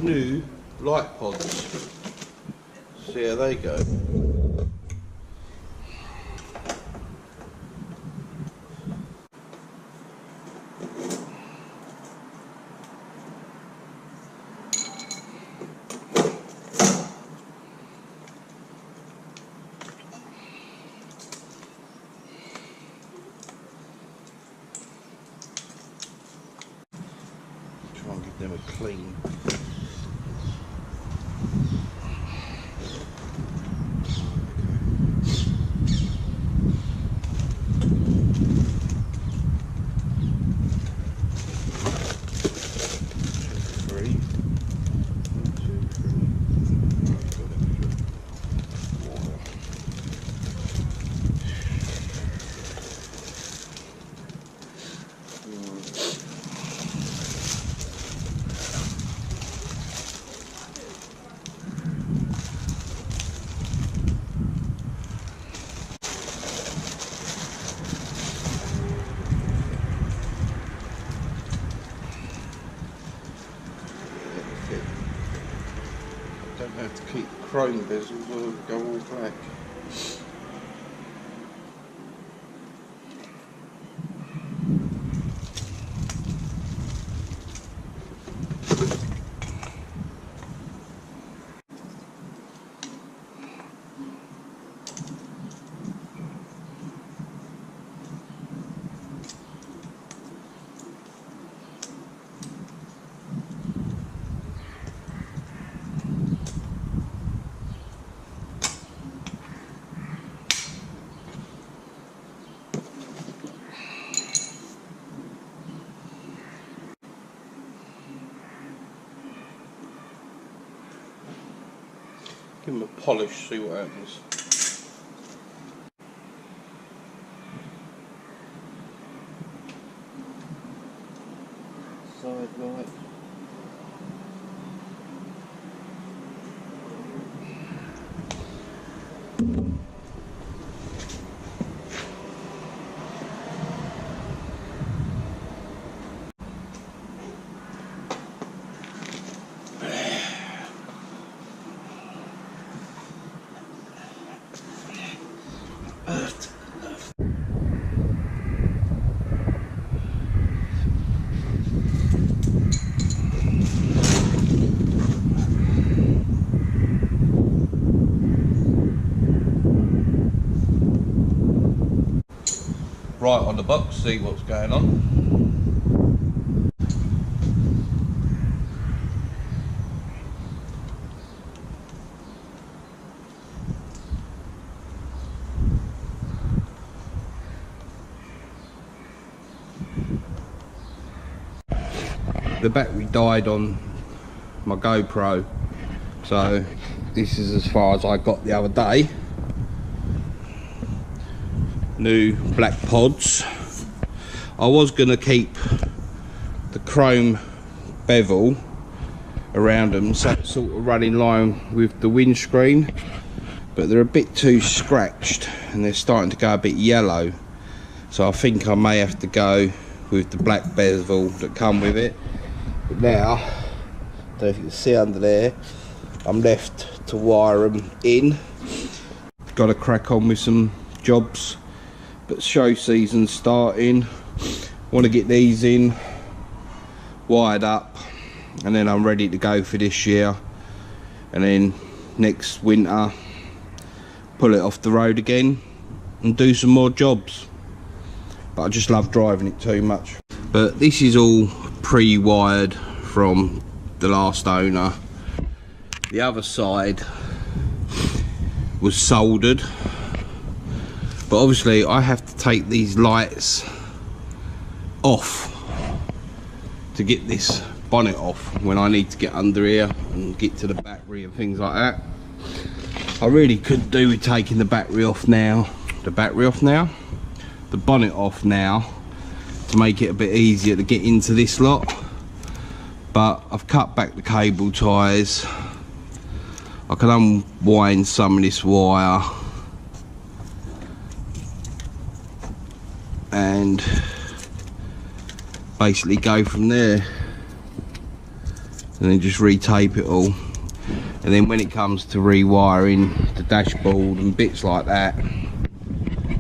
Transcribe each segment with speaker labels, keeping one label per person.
Speaker 1: new light pods. See how they go. Try and give them a clean. Don't have to keep chrome bezels or go all black. Give them a polish, see what happens. Side light. Right on the box, see what's going on. The battery died on my GoPro, so this is as far as I got the other day. New black pods. I was going to keep the chrome bevel around them so it's sort of run in line with the windscreen, but they're a bit too scratched and they're starting to go a bit yellow, so I think I may have to go with the black bevel that come with it. But now, I don't know if you can see under there, I'm left to wire them in. Got to crack on with some jobs, but show season's starting. Want to get these in, wired up, and then I'm ready to go for this year. And then next winter, pull it off the road again and do some more jobs. But I just love driving it too much. But this is all pre-wired from the last owner. The other side was soldered. But obviously I have to take these lights off to get this bonnet off when I need to get under here and get to the battery and things like that. I really could do with taking the battery off now, the bonnet off now, to make it a bit easier to get into this lot. But I've cut back the cable ties. I can unwind some of this wire and basically go from there. and then just retape it all. And then when it comes to rewiring the dashboard and bits like that,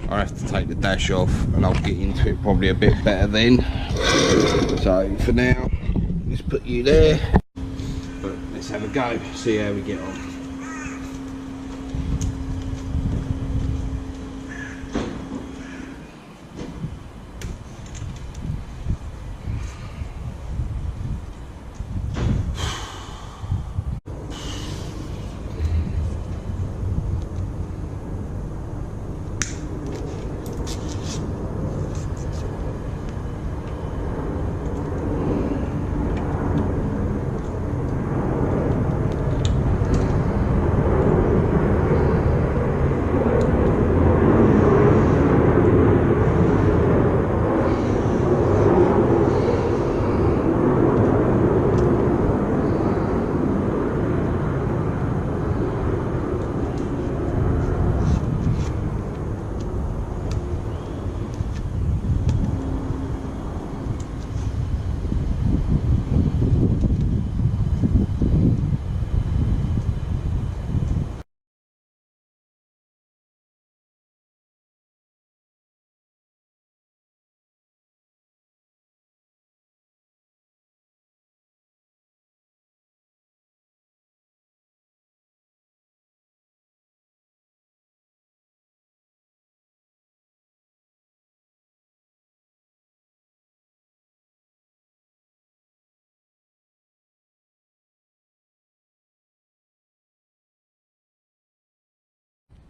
Speaker 1: I have to take the dash off, and I'll get into it probably a bit better then. So for now, just put you there. But let's have a go, see how we get on.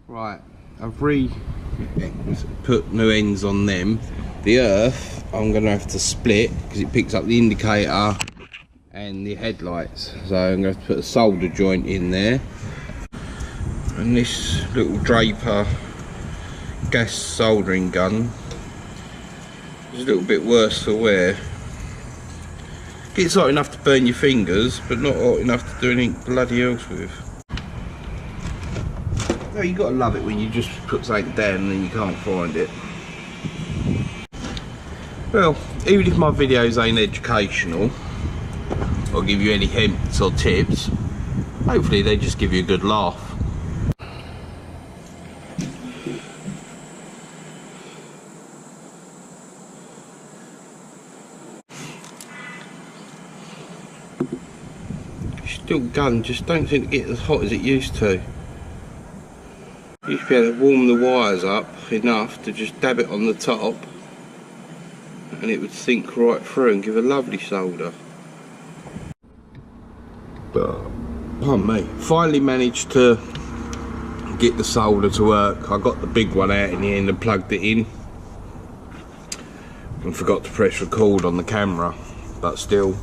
Speaker 1: Right, I've put new ends on them. The earth I'm going to have to split because it picks up the indicator and the headlights, so I'm going to have to put a solder joint in there. And this little Draper gas soldering gun is a little bit worse for wear. It's hot enough to burn your fingers, but not hot enough to do anything bloody else with. Oh, you gotta love it when you just put something down and then you can't find it. Well, even if my videos ain't educational or give you any hints or tips, hopefully they just give you a good laugh. Still gun just don't seem to get as hot as it used to. You used to be able to warm the wires up enough to just dab it on the top and it would sink right through and give a lovely solder. But, pardon me, finally managed to get the solder to work. I got the big one out in the end and plugged it in and forgot to press record on the camera, but still,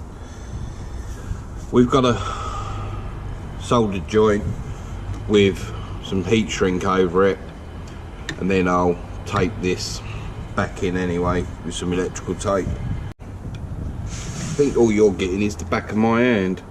Speaker 1: we've got a soldered joint with some heat shrink over it, and then I'll tape this back in anyway with some electrical tape. I think all you're getting is the back of my hand.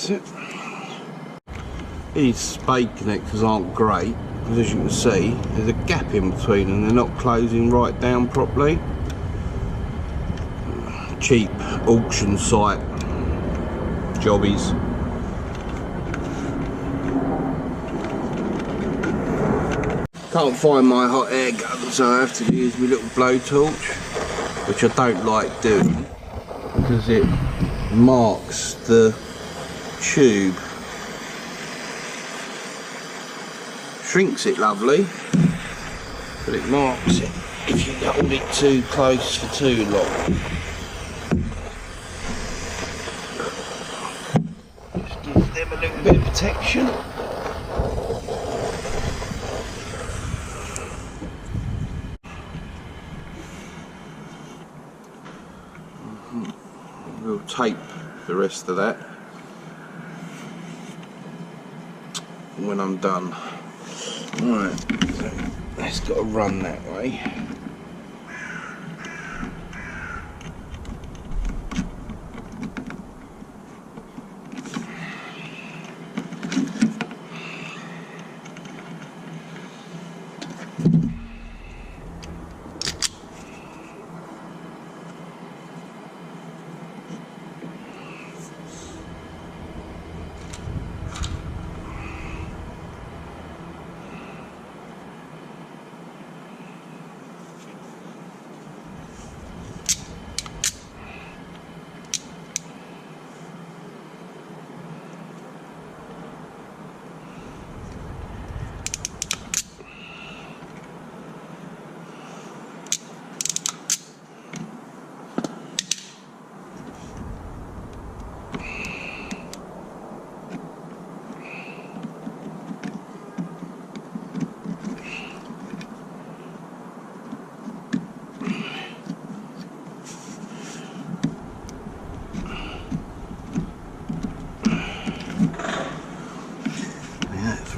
Speaker 1: It. These spade connectors aren't great because, as you can see, there's a gap in between and they're not closing right down properly. Cheap auction site jobbies. Can't find my hot air gun, so I have to use my little blowtorch, which I don't like doing because it marks the tube. Shrinks it lovely, but it marks it if you hold it too close for too long. Just give them a little bit of protection. We'll tape the rest of that when I'm done. Right, so that's got to run that way.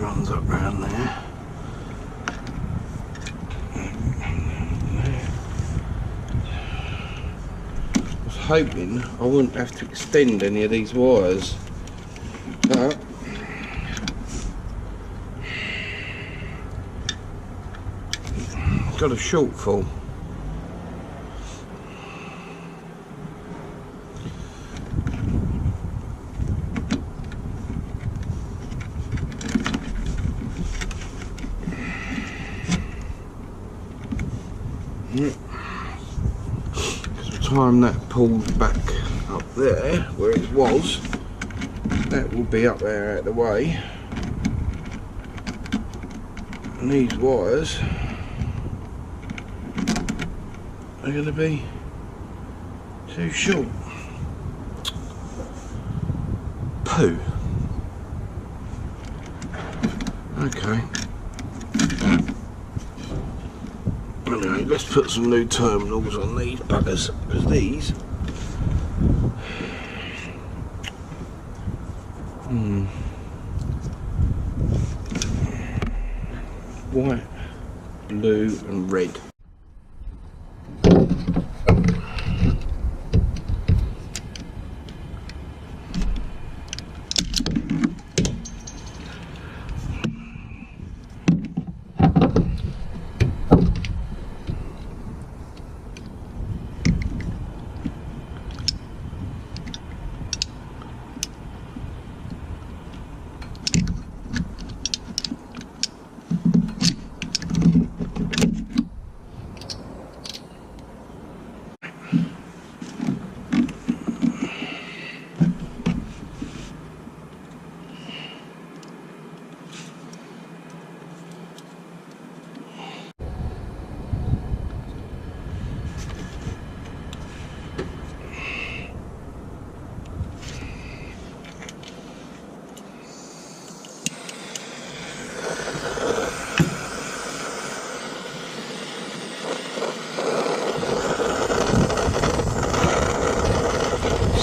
Speaker 1: Runs up round there. I was hoping I wouldn't have to extend any of these wires, but got a shortfall. Because the time that pulls back up there where it was, that will be up there out of the way, and these wires are going to be too short. Poo. Okay. Anyway, let's put some new terminals on these buggers, because these white, blue and red.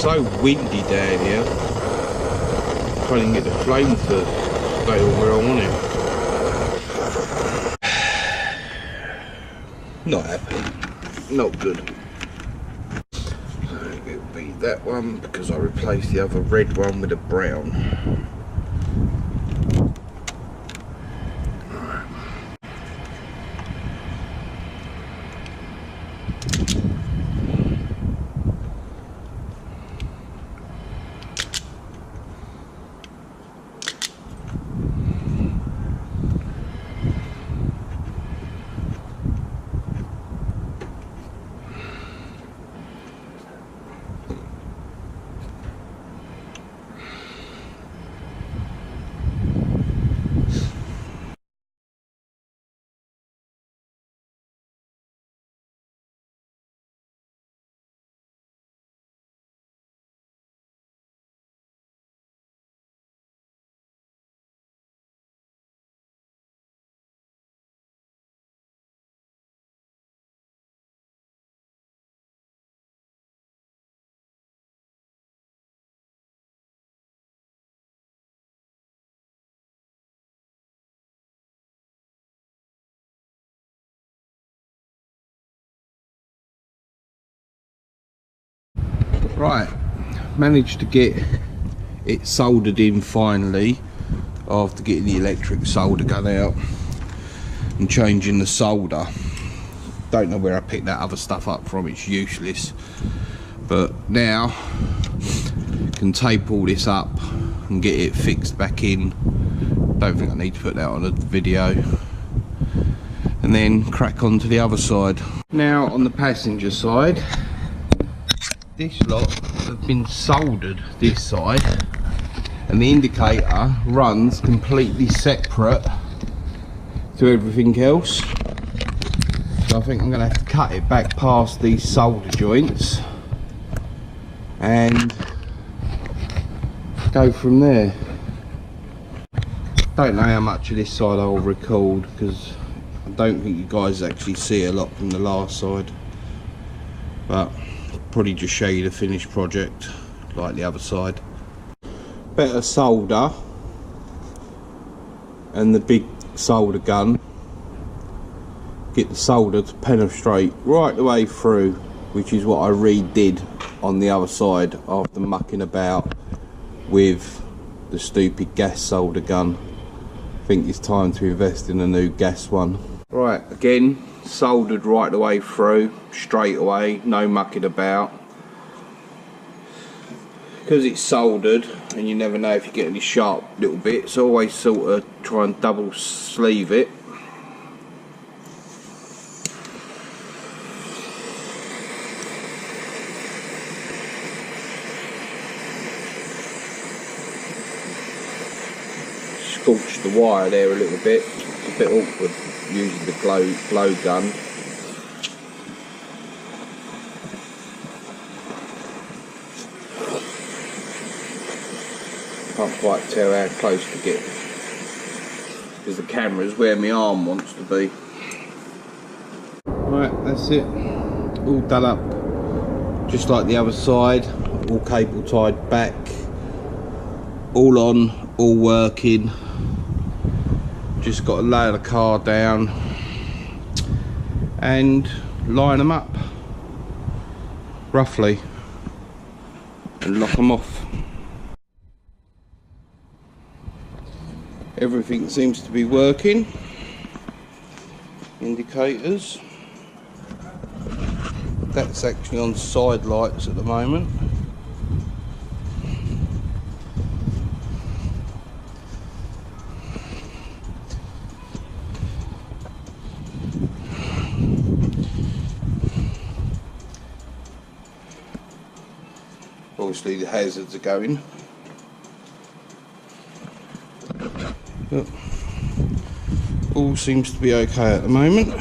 Speaker 1: So windy down here. Can't even get the flame to stay where I want it. Not happy. Not good. So it'll be that one because I replaced the other red one with a brown. Right, managed to get it soldered in finally after getting the electric solder gun out and changing the solder. Don't know where I picked that other stuff up from, it's useless. But now can tape all this up and get it fixed back in. Don't think I need to put that on a video. And then crack on to the other side. Now on the passenger side, this lot have been soldered this side, and the indicator runs completely separate to everything else. So I think I'm going to have to cut it back past these solder joints and go from there. Don't know how much of this side I'll record because I don't think you guys actually see a lot from the last side, but probably just show you the finished project like the other side. Better solder and the big solder gun, get the solder to penetrate right the way through, which is what I redid on the other side after mucking about with the stupid gas solder gun. I think it's time to invest in a new gas one. Right, again, soldered right the way through, straight away, no mucking about. Because it's soldered and you never know if you get any sharp little bits, I always sort of try and double sleeve it. Scorched the wire there a little bit. It's a bit awkward using the glow gun. Can't quite tell how close to get because the camera's where my arm wants to be. Right, that's it. All done up just like the other side. All cable tied back. All on, all working. Just got to lay the car down and line them up roughly and lock them off. Everything seems to be working. Indicators. That's actually on side lights at the moment. Obviously the hazards are going. But all seems to be okay at the moment.